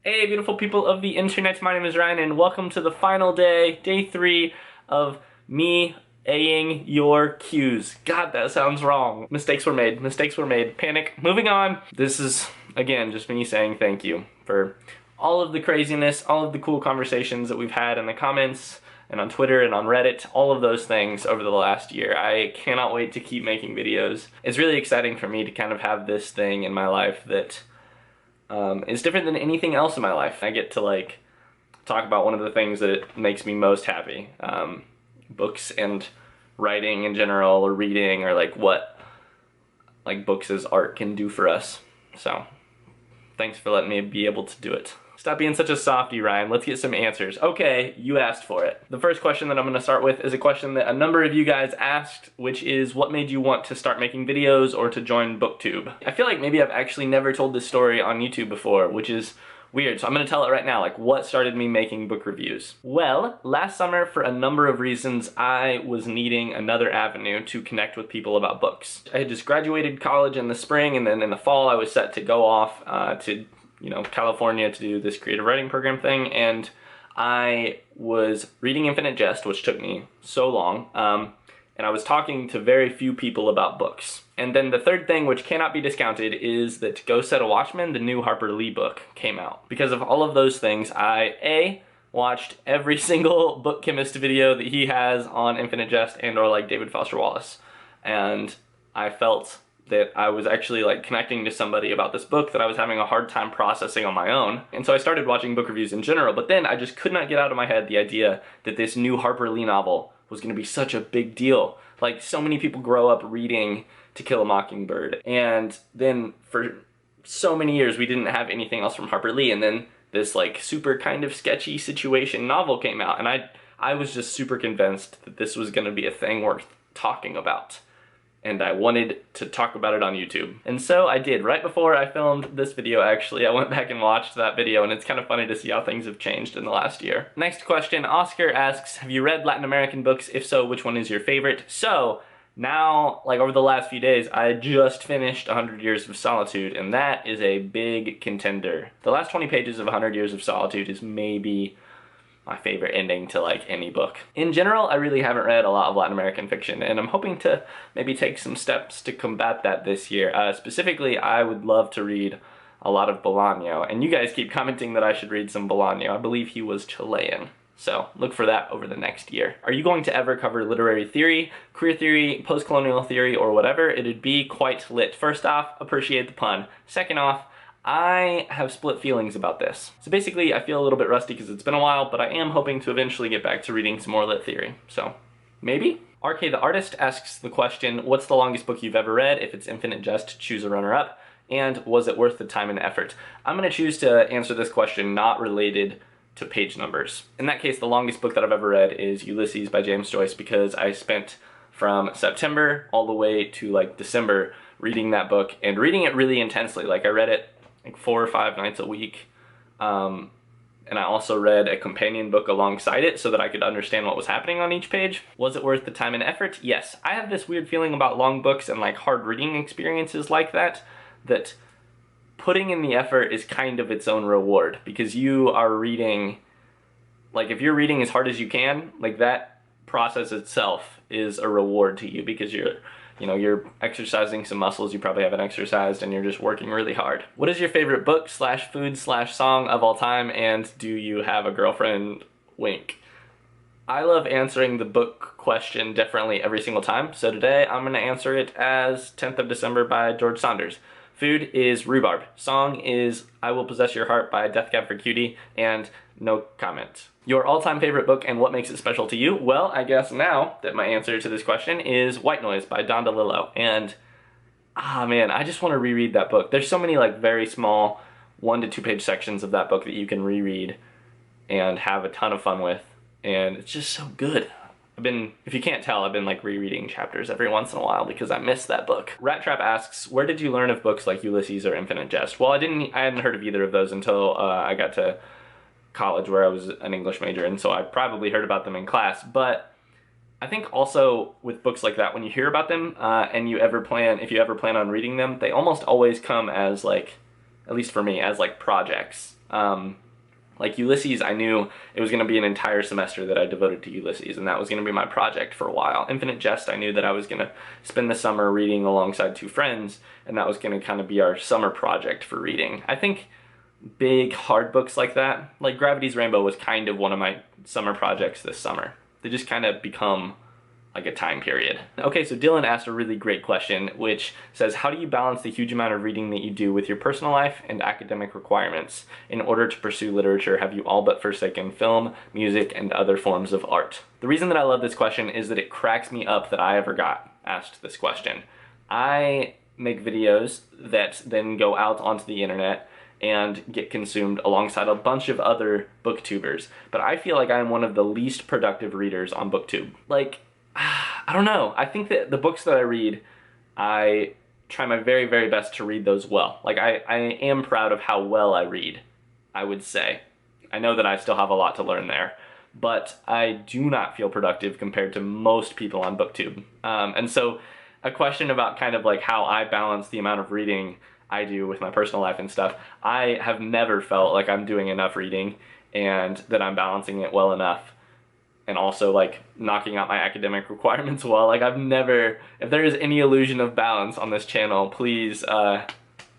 Hey, beautiful people of the internet, my name is Ryan, and welcome to the final day, day 3 of me A-ing your cues. God, that sounds wrong. Mistakes were made, panic. Moving on. This is, again, just me saying thank you for all of the craziness, all of the cool conversations that we've had in the comments, and on Twitter and on Reddit, all of those things over the last year. I cannot wait to keep making videos. It's really exciting for me to kind of have this thing in my life that is different than anything else in my life. I get to like talk about one of the things that makes me most happy. Books and writing in general, or reading, or like what like books as art can do for us. So thanks for letting me be able to do it. Stop being such a softie, Ryan. Let's get some answers. Okay, you asked for it. The first question that I'm gonna start with is a question that a number of you guys asked, which is what made you want to start making videos or to join BookTube? I feel like maybe I've actually never told this story on YouTube before, which is weird, so I'm gonna tell it right now, like what started me making book reviews. Well, last summer, for a number of reasons, I was needing another avenue to connect with people about books. I had just graduated college in the spring, and then in the fall I was set to go off to California to do this creative writing program thing, and I was reading Infinite Jest, which took me so long, and I was talking to very few people about books. And then the third thing, which cannot be discounted, is that Go Set a Watchman, the new Harper Lee book, came out. Because of all of those things, I watched every single book chemist video that he has on Infinite Jest and or like David Foster Wallace, and I felt that I was actually like connecting to somebody about this book that I was having a hard time processing on my own. And so I started watching book reviews in general, but then I just could not get out of my head the idea that this new Harper Lee novel was gonna be such a big deal. Like, so many people grow up reading To Kill a Mockingbird, and then for so many years we didn't have anything else from Harper Lee, and then this like super kind of sketchy situation novel came out, and I was just super convinced that this was gonna be a thing worth talking about. And I wanted to talk about it on YouTube. And so I did. Right before I filmed this video, actually, I went back and watched that video, and it's kind of funny to see how things have changed in the last year. Next question, Oscar asks, have you read Latin American books? If so, which one is your favorite? So, now, like over the last few days, I just finished 100 Years of Solitude, and that is a big contender. The last 20 pages of 100 Years of Solitude is maybe my favorite ending to like any book. In general, I really haven't read a lot of Latin American fiction, and I'm hoping to maybe take some steps to combat that this year. Specifically, I would love to read a lot of Bolaño, and you guys keep commenting that I should read some Bolaño. I believe he was Chilean, so look for that over the next year. Are you going to ever cover literary theory, queer theory, post-colonial theory, or whatever? It'd be quite lit. First off, appreciate the pun. Second off, I have split feelings about this. So basically, I feel a little bit rusty because it's been a while, but I am hoping to eventually get back to reading some more lit theory. So, maybe? RK the Artist asks the question, what's the longest book you've ever read? If it's Infinite Jest, choose a runner-up. And was it worth the time and effort? I'm gonna choose to answer this question not related to page numbers. In that case, the longest book that I've ever read is Ulysses by James Joyce, because I spent from September all the way to like December reading that book, and reading it really intensely. Like, I read it like 4 or 5 nights a week, and I also read a companion book alongside it so that I could understand what was happening on each page. Was it worth the time and effort? Yes. I have this weird feeling about long books and like hard reading experiences like that putting in the effort is kind of its own reward, because you are reading, like if you're reading as hard as you can, like that process itself is a reward to you, because you're exercising some muscles you probably haven't exercised, and you're just working really hard. What is your favorite book / food / song of all time, and do you have a girlfriend? Wink. I love answering the book question differently every single time, so today I'm gonna answer it as 10th of December by George Saunders. Food is Rhubarb. Song is I Will Possess Your Heart by Death Cab for Cutie, and no comment. Your all-time favorite book and what makes it special to you? Well, I guess now that my answer to this question is White Noise by Don DeLillo, and man, I just want to reread that book. There's so many like very small 1 to 2 page sections of that book that you can reread and have a ton of fun with, and it's just so good. If you can't tell, I've been like rereading chapters every once in a while because I miss that book. Rat Trap asks, where did you learn of books like Ulysses or Infinite Jest? Well, I hadn't heard of either of those until I got to college, where I was an English major, and so I probably heard about them in class. But I think also with books like that, when you hear about them and if you ever plan on reading them, they almost always come as like, at least for me, as like projects. Like Ulysses, I knew it was going to be an entire semester that I devoted to Ulysses, and that was going to be my project for a while. Infinite Jest, I knew that I was going to spend the summer reading alongside two friends, and that was going to kind of be our summer project for reading. I think big, hard books like that, like Gravity's Rainbow was kind of one of my summer projects this summer. They just kind of become like a time period. Okay, so Dylan asked a really great question, which says, how do you balance the huge amount of reading that you do with your personal life and academic requirements? In order to pursue literature, have you all but forsaken film, music, and other forms of art? The reason that I love this question is that it cracks me up that I ever got asked this question. I make videos that then go out onto the internet and get consumed alongside a bunch of other booktubers, but I feel like I'm one of the least productive readers on BookTube. Like, I don't know. I think that the books that I read, I try my very, very best to read those well. Like, I am proud of how well I read, I would say. I know that I still have a lot to learn there, but I do not feel productive compared to most people on BookTube. And so a question about kind of like how I balance the amount of reading I do with my personal life and stuff, I have never felt like I'm doing enough reading and that I'm balancing it well enough, and also like knocking out my academic requirements well. Like, I've never, if there is any illusion of balance on this channel, please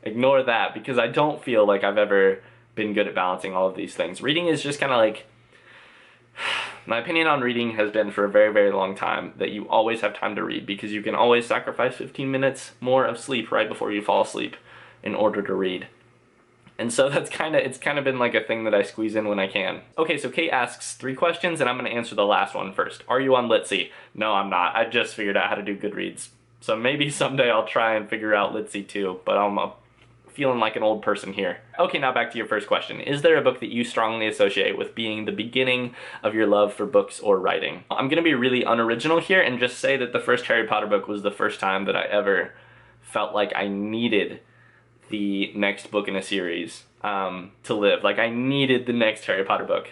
ignore that, because I don't feel like I've ever been good at balancing all of these things. Reading is just kind of like, my opinion on reading has been for a very, very long time that you always have time to read, because you can always sacrifice 15 minutes more of sleep right before you fall asleep in order to read. And so that's it's kind of been like a thing that I squeeze in when I can. Okay, so Kate asks 3 questions, and I'm going to answer the last one first. Are you on Litzy? No, I'm not. I just figured out how to do Goodreads. So maybe someday I'll try and figure out Litzy too, but I'm feeling like an old person here. Okay, now back to your first question. Is there a book that you strongly associate with being the beginning of your love for books or writing? I'm going to be really unoriginal here and just say that the first Harry Potter book was the first time that I ever felt like I needed the next book in a series to live. Like, I needed the next Harry Potter book,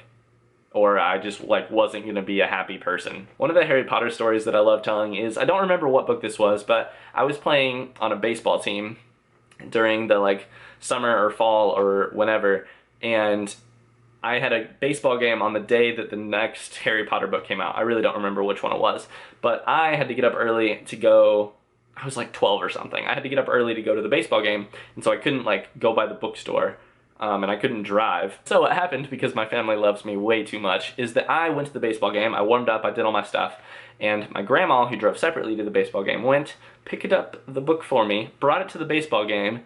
or I just like wasn't gonna be a happy person. One of the Harry Potter stories that I love telling is, I don't remember what book this was, but I was playing on a baseball team during the like summer or fall or whenever, and I had a baseball game on the day that the next Harry Potter book came out. I really don't remember which one it was, but I had to get up early to go. I was like 12 or something. I had to get up early to go to the baseball game, and so I couldn't like go by the bookstore, and I couldn't drive. So what happened, because my family loves me way too much, is that I went to the baseball game, I warmed up, I did all my stuff, and my grandma, who drove separately to the baseball game, went, picked up the book for me, brought it to the baseball game,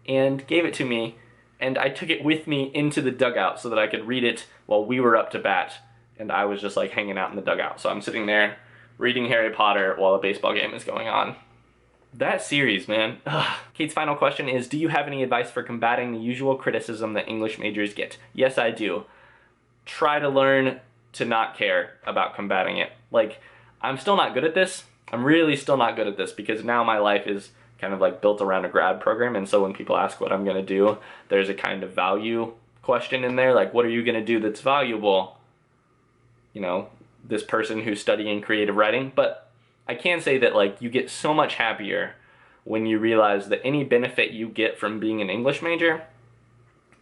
and gave it to me, and I took it with me into the dugout so that I could read it while we were up to bat, and I was just like hanging out in the dugout. So I'm sitting there reading Harry Potter while a baseball game is going on. That series, man. Ugh. Kate's final question is, do you have any advice for combating the usual criticism that English majors get? Yes, I do. Try to learn to not care about combating it. Like, I'm still not good at this. I'm really still not good at this, because now my life is kind of like built around a grad program, and so when people ask what I'm gonna do, there's a kind of value question in there, like, what are you gonna do that's valuable? You know, this person who's studying creative writing. But I can say that like you get so much happier when you realize that any benefit you get from being an English major,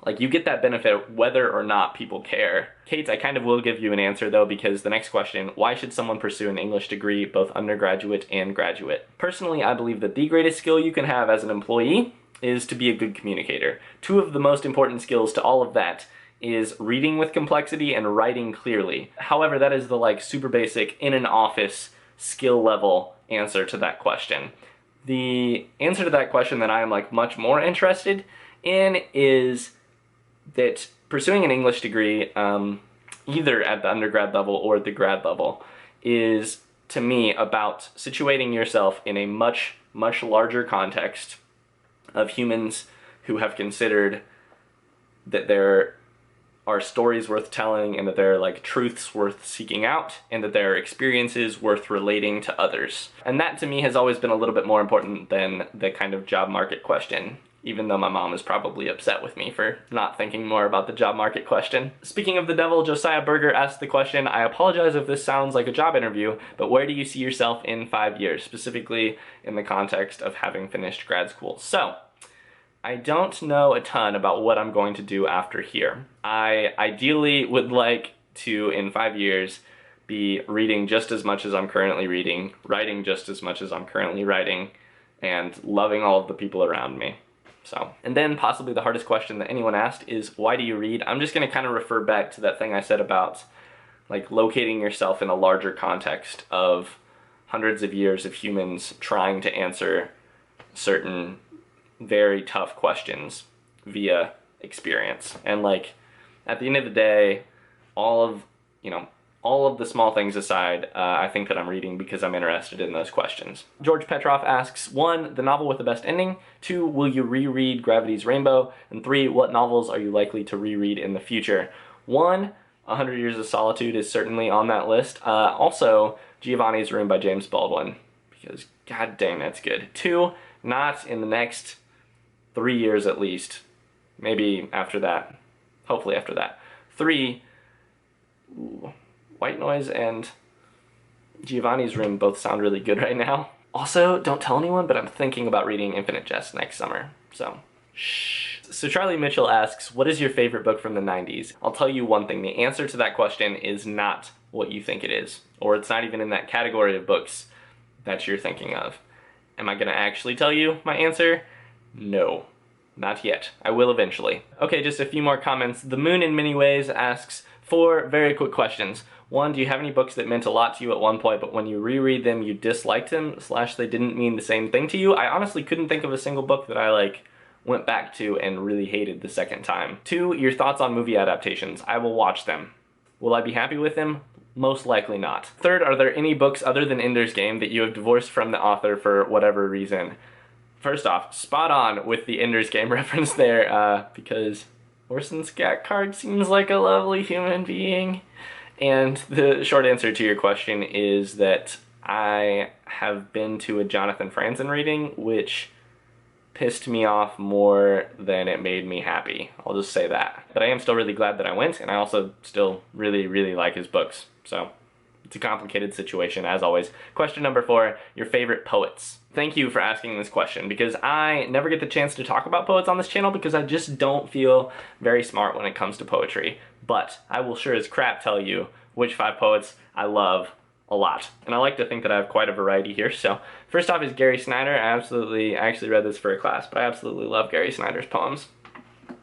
like you get that benefit whether or not people care. Kate, I kind of will give you an answer though, because the next question, why should someone pursue an English degree, both undergraduate and graduate? Personally, I believe that the greatest skill you can have as an employee is to be a good communicator. 2 of the most important skills to all of that is reading with complexity and writing clearly. However, that is the like super basic in an office skill level answer to that question. The answer to that question that I am like much more interested in is that pursuing an English degree, either at the undergrad level or at the grad level, is to me about situating yourself in a much, much larger context of humans who have considered that there are stories worth telling, and that there are like truths worth seeking out, and that there are experiences worth relating to others. And that to me has always been a little bit more important than the kind of job market question, even though my mom is probably upset with me for not thinking more about the job market question. Speaking of the devil, Josiah Berger asked the question, I apologize if this sounds like a job interview, but where do you see yourself in 5 years, specifically in the context of having finished grad school? So, I don't know a ton about what I'm going to do after here. I ideally would like to, in 5 years, be reading just as much as I'm currently reading, writing just as much as I'm currently writing, and loving all of the people around me. So, and then possibly the hardest question that anyone asked is, why do you read? I'm just going to kind of refer back to that thing I said about like locating yourself in a larger context of hundreds of years of humans trying to answer certain very tough questions via experience. And like at the end of the day, all of the small things aside, I think that I'm reading because I'm interested in those questions. George Petrov asks, 1, the novel with the best ending, 2, will you reread Gravity's Rainbow, and 3, what novels are you likely to reread in the future? 1, 100 Years of Solitude is certainly on that list. Also, Giovanni's Room by James Baldwin, because god dang, that's good. 2, not in the next 3 years at least, maybe after that, hopefully after that. 3, White Noise and Giovanni's Room both sound really good right now. Also, don't tell anyone, but I'm thinking about reading Infinite Jest next summer, so shh. So Charlie Mitchell asks, what is your favorite book from the 90s? I'll tell you one thing, the answer to that question is not what you think it is, or it's not even in that category of books that you're thinking of. Am I gonna actually tell you my answer? No, not yet. I will eventually. Okay, just a few more comments. The Moon in Many Ways asks 4 very quick questions. 1, do you have any books that meant a lot to you at one point, but when you reread them, you disliked them, / they didn't mean the same thing to you? I honestly couldn't think of a single book that I went back to and really hated the second time. 2, your thoughts on movie adaptations. I will watch them. Will I be happy with them? Most likely not. 3rd, are there any books other than Ender's Game that you have divorced from the author for whatever reason? First off, spot on with the Ender's Game reference there, because Orson Scott Card seems like a lovely human being. And the short answer to your question is that I have been to a Jonathan Franzen reading, which pissed me off more than it made me happy. I'll just say that. But I am still really glad that I went, and I also still really, really like his books. So it's a complicated situation, as always. Question number 4, your favorite poets. Thank you for asking this question, because I never get the chance to talk about poets on this channel because I just don't feel very smart when it comes to poetry. But I will sure as crap tell you which 5 poets I love a lot. And I like to think that I have quite a variety here. So first off is Gary Snyder. I actually read this for a class, but I absolutely love Gary Snyder's poems.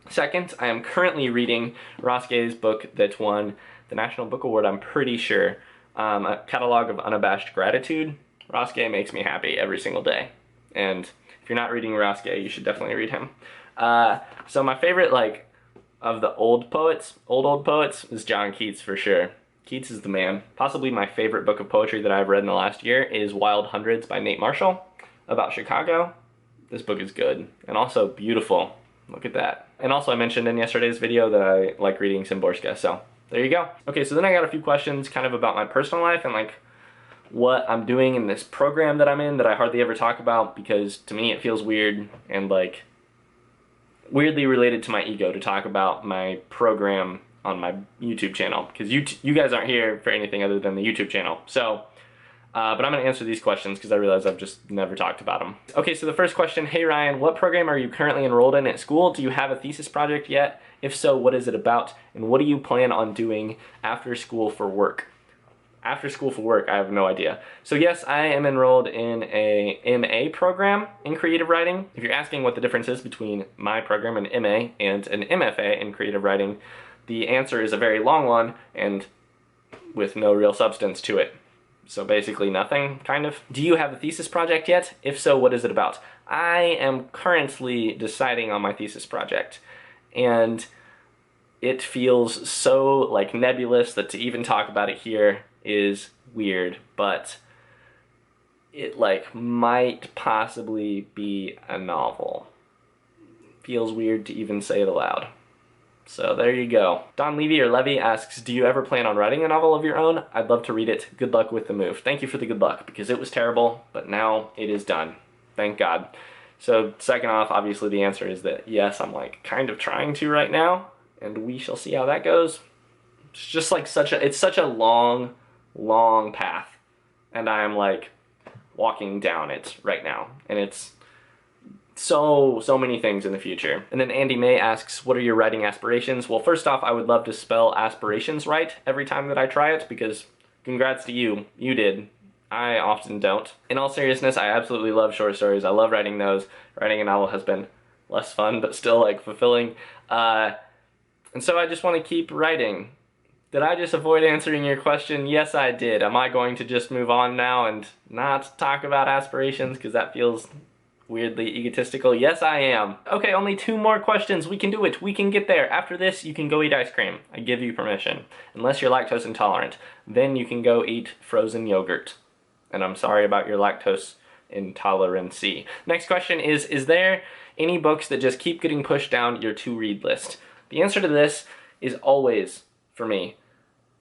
Second, I am currently reading Ross Gay's book that won the National Book Award, I'm pretty sure, A Catalog of Unabashed Gratitude. Ross Gay makes me happy every single day. And if you're not reading Ross Gay, you should definitely read him. So my favorite, of the old poets, is John Keats for sure. Keats is the man. Possibly my favorite book of poetry that I've read in the last year is Wild Hundreds by Nate Marshall, about Chicago. This book is good and also beautiful. Look at that. And also I mentioned in yesterday's video that I like reading Szymborska, so there you go. Okay, so then I got a few questions kind of about my personal life and what I'm doing in this program that I'm in that I hardly ever talk about because to me it feels weird and weirdly related to my ego to talk about my program on my YouTube channel because you guys aren't here for anything other than the YouTube channel. So, but I'm going to answer these questions because I realize I've just never talked about them. Okay, so the first question, hey Ryan, what program are you currently enrolled in at school? Do you have a thesis project yet? If so, what is it about? And what do you plan on doing after school for work? After school for work, I have no idea. So yes, I am enrolled in a MA program in creative writing. If you're asking what the difference is between my program, an MA, and an MFA in creative writing, the answer is a very long one and with no real substance to it. So basically nothing, kind of. Do you have a thesis project yet? If so, what is it about? I am currently deciding on my thesis project, and it feels so nebulous that to even talk about it here is weird, but it might possibly be a novel. Feels weird to even say it aloud. So there you go. Don Levy or Levy asks, do you ever plan on writing a novel of your own? I'd love to read it. Good luck with the move. Thank you for the good luck, because it was terrible, but now it is done. Thank God. So second off, obviously the answer is that yes, I'm kind of trying to right now, and we shall see how that goes. It's just it's such a long path, and I am walking down it right now, and it's so many things in the future. And then Andy May asks, what are your writing aspirations? Well, first off, I would love to spell aspirations right every time that I try it, because congrats to you. You did. I often don't. In all seriousness, I absolutely love short stories. I love writing those. Writing a novel has been less fun, but still like fulfilling. And so I just want to keep writing. Did I just avoid answering your question? Yes, I did. Am I going to just move on now and not talk about aspirations because that feels weirdly egotistical? Yes, I am. Okay, only 2 more questions. We can do it. We can get there. After this, you can go eat ice cream. I give you permission. Unless you're lactose intolerant. Then you can go eat frozen yogurt. And I'm sorry about your lactose intolerancy. Next question is there any books that just keep getting pushed down your to-read list? The answer to this is always, for me,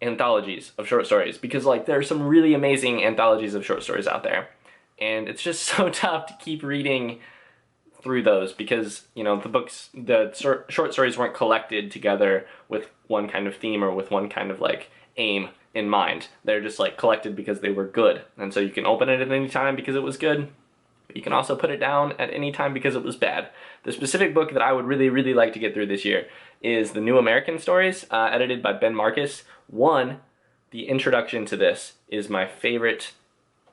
anthologies of short stories. Because like there are some really amazing anthologies of short stories out there. And it's just so tough to keep reading through those because, you know, the short stories weren't collected together with one kind of theme or with one kind of like aim in mind. They're just like collected because they were good. And so you can open it at any time because it was good. But you can also put it down at any time because it was bad. The specific book that I would really like to get through this year is the New American Stories, edited by Ben Marcus. The introduction to this is my favorite,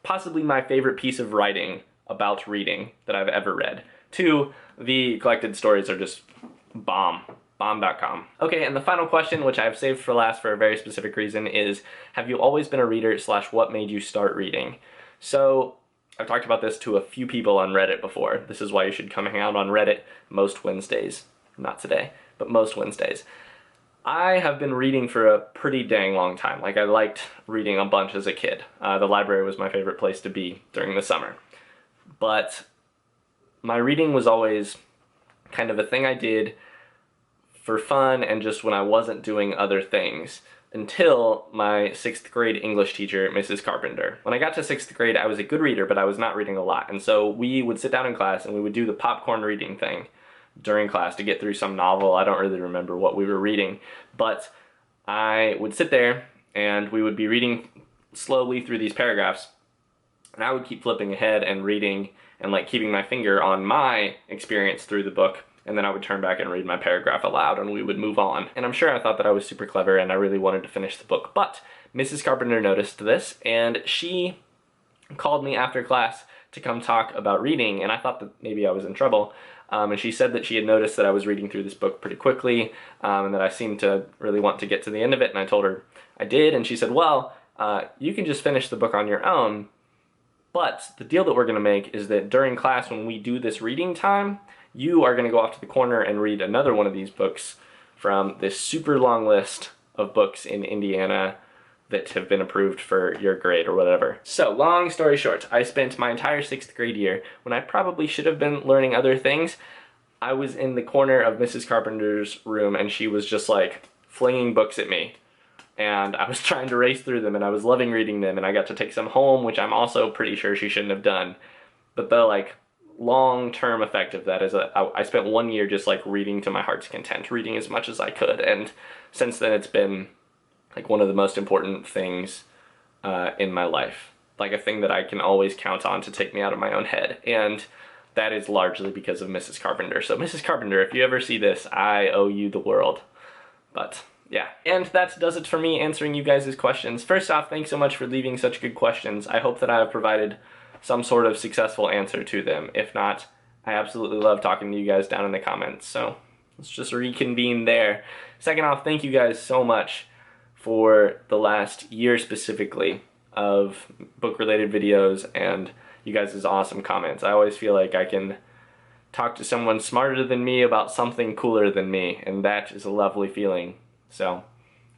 possibly my favorite piece of writing about reading that I've ever read. 2, the collected stories are just bomb. Bomb.com. Okay, and the final question, which I've saved for last for a very specific reason, is have you always been a reader / what made you start reading? So I've talked about this to a few people on Reddit before. This is why you should come hang out on Reddit most Wednesdays. Not today, but most Wednesdays. I have been reading for a pretty dang long time. Like, I liked reading a bunch as a kid. The library was my favorite place to be during the summer. But my reading was always kind of a thing I did for fun and just when I wasn't doing other things until my 6th grade English teacher, Mrs. Carpenter. When I got to 6th grade, I was a good reader, but I was not reading a lot. And so we would sit down in class and we would do the popcorn reading thing during class to get through some novel. I don't really remember what we were reading, but I would sit there and we would be reading slowly through these paragraphs, and I would keep flipping ahead and reading and like keeping my finger on my experience through the book, and then I would turn back and read my paragraph aloud and we would move on. And I'm sure I thought that I was super clever and I really wanted to finish the book, but Mrs. Carpenter noticed this and she called me after class to come talk about reading, and I thought that maybe I was in trouble. And she said that she had noticed that I was reading through this book pretty quickly, and that I seemed to really want to get to the end of it, and I told her I did, and she said, well, you can just finish the book on your own, but the deal that we're going to make is that during class when we do this reading time, you are going to go off to the corner and read another one of these books from this super long list of books in Indiana that have been approved for your grade or whatever. So, long story short, I spent my entire 6th grade year, when I probably should have been learning other things, I was in the corner of Mrs. Carpenter's room and she was just like flinging books at me. And I was trying to race through them and I was loving reading them, and I got to take some home, which I'm also pretty sure she shouldn't have done. But the like long-term effect of that is I spent 1 year just like reading to my heart's content, reading as much as I could, and since then it's been like one of the most important things in my life. Like a thing that I can always count on to take me out of my own head. And that is largely because of Mrs. Carpenter. So Mrs. Carpenter, if you ever see this, I owe you the world. But yeah. And that does it for me answering you guys' questions. First off, thanks so much for leaving such good questions. I hope that I have provided some sort of successful answer to them. If not, I absolutely love talking to you guys down in the comments. So let's just reconvene there. Second off, thank you guys so much for the last year specifically of book-related videos and you guys' awesome comments. I always feel like I can talk to someone smarter than me about something cooler than me, and that is a lovely feeling. So,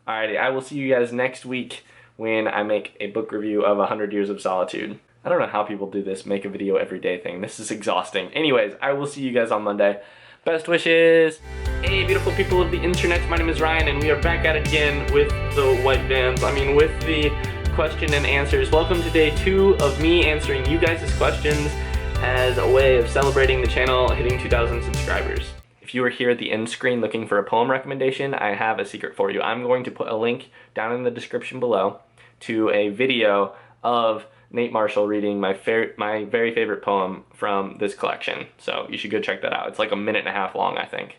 alrighty, I will see you guys next week when I make a book review of 100 Years of Solitude. I don't know how people do this, make a video every day thing. This is exhausting. Anyways, I will see you guys on Monday. Best wishes! Hey beautiful people of the internet, my name is Ryan and we are back at it again with the white vans. With the question and answers. Welcome to day 2 of me answering you guys' questions as a way of celebrating the channel hitting 2,000 subscribers. If you are here at the end screen looking for a poem recommendation, I have a secret for you. I'm going to put a link down in the description below to a video of Nate Marshall reading my very favorite poem from this collection. So you should go check that out. It's like a minute and a half long, I think.